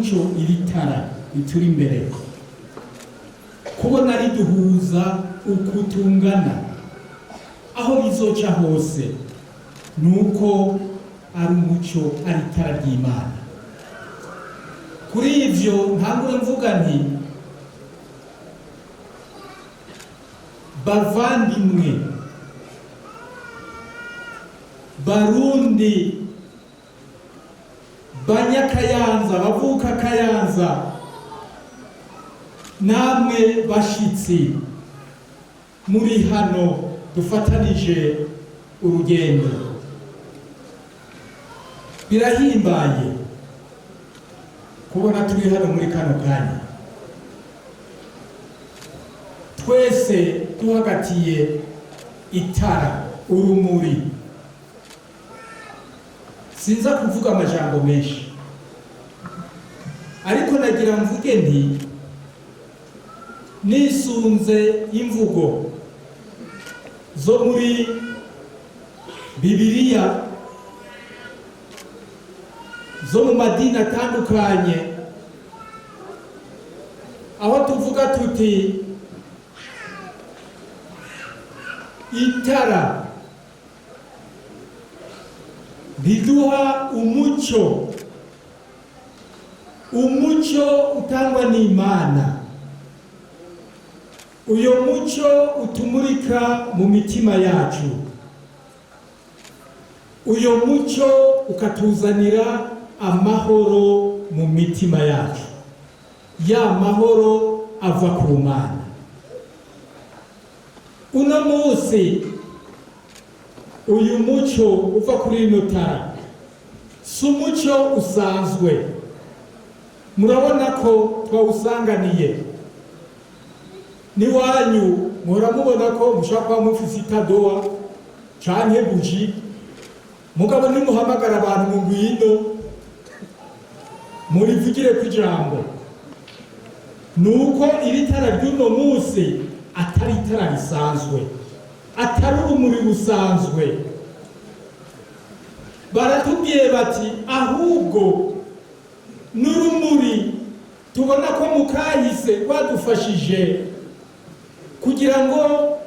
muco iri tara rituri imbere kubona riduhuza ukutungana aho bizoca hose nuko ari umuco ari itara ry'Imana. Kuri ivyo ntangure mvuga nti bavandimwe Barundi Banyakayanza bavuka Kayanza namwe bashitsi muri hano dufatanije urugendo, birahimbaye kubona turi hano muri kano kanya twese duhagatiye itara urumuri. Sinza kuvuga amajambo menshi ariko nagira mvuge nti nisunze imvugo zo muri Bibiliya zo mu madini atandukanye aho tuvuga tuti itara riduha umuco utangwa n'Imana. Uyo muco utumurika mu mitima yacu, uyo muco ukatuzanira amahoro mu mitima yacu, ya mahoro ava ku Mana. Uno munsi uyu muco uva kuri rino tara si umuco usanzwe. Murabona ko twawusanganiye n'iwanyu, muhora mubona ko mushaka kuba mufise itadowa canke buji, mugabo nimuhamagara abantu mu ngwino murivugire ku ijambo, nuko iri tara ry'uno munsi atari itara risanzwe, atari urumuri rusanzwe. Baratubwiye bati ahubwo n'urumuri tubona ko mukahise badufashije kugira ngo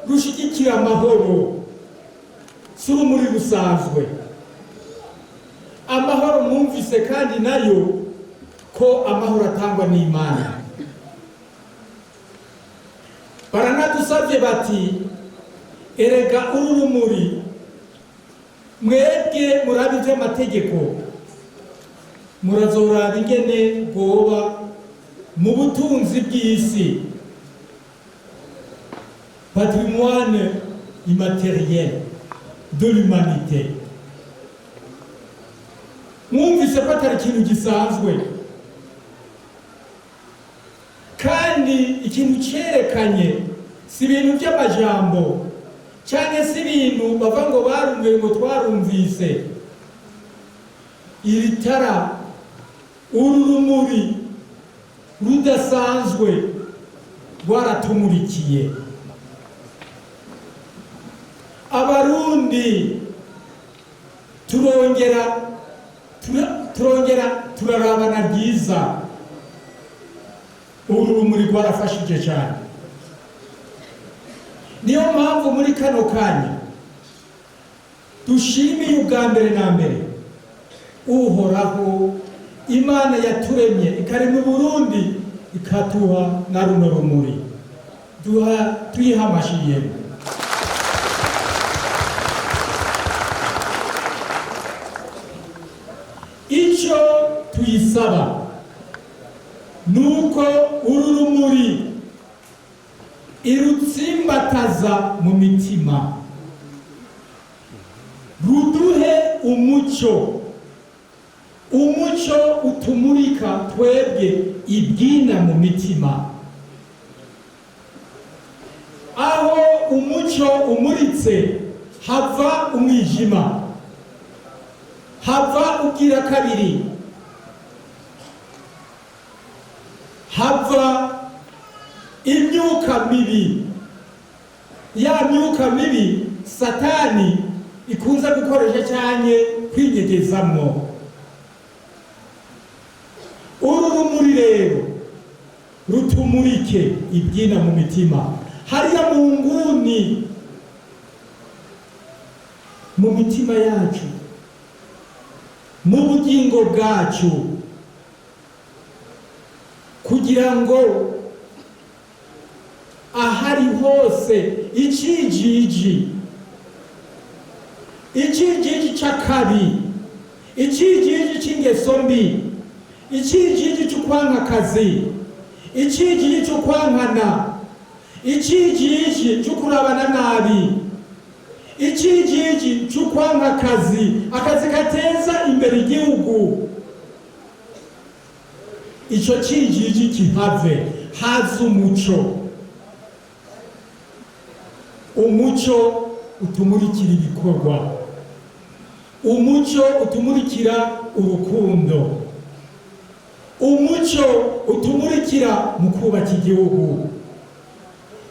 rushigikire amahoro, si urumuri rusanzwe. Amahoro mwumvise kandi nayo ko amahoro atangwa n'Imana. Baranadusabye bati erega uru rumuri mwebwe murabe ivy'amategeko, murazoraba ingene bwoba mu butunzi bw'isi, patrimoine immatériel de l'humanité. Mwumvise ko atari ikintu gisanzwe kandi ikintu cerekanye, si ibintu by'amajambo cyane, si ibintu bava ngo barumviye ngo twarumvise. Iri tara, uru rumuri rudasanzwe rwaratumurikiye. Abarundi turarabana byiza, uru rumuri rwarafashije cyane. Niyo mpamvu muri kano kanya dushimiye ubwa mbere na mbere Uhoraho, Imana yaturemye ikarema Burundi ikatuha na runo rumuri, tuyihamashiye. Icyo tuyisaba nuko uru rumuri irutsimbataza mu mitima, ruduhe umuco utumurika twebwe ibwina mu mitima. Aho umuco umuritse hava umwijima, hava ubwira kabiri, hava imyuka mibi, ya myuka mibi Satani ikunze gukoresha cyane kwinyegezamo. Uru rero rutumurike ibyina mu mitima, hariya mu nguni mu mitima yacu, mu bugingo bwacu, kugira ngo ahari hose icijiji c'akabi, icijiji c'ingeso mbi, icijiji c'ukwankakazi, icijiji c'ukwankana, icijiji c'ukurabana nabi, icijiji c'ukwankakazi, akazi kateza imbere igihugu. Ico cijiji kihave, haza umuco utumurikira ibikorwa, umuco utumurikira urukundo, umuco utumurikira mu kubaka igihugu,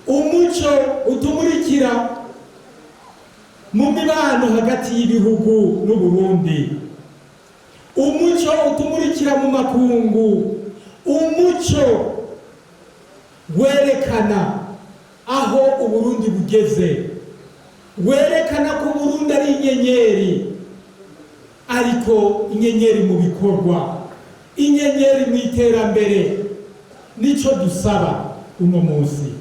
umuco utumurikira mu mibano hagati y'ibihugu n'Uburundi, umuco utumurikira mu makungu, umuco werekana aho Uburundi bugeze, werekana ko Uburundi ari inyenyeri, ariko inyenyeri mu bikorwa, inyenyeri mu iterambere. Nico dusaba uno munsi.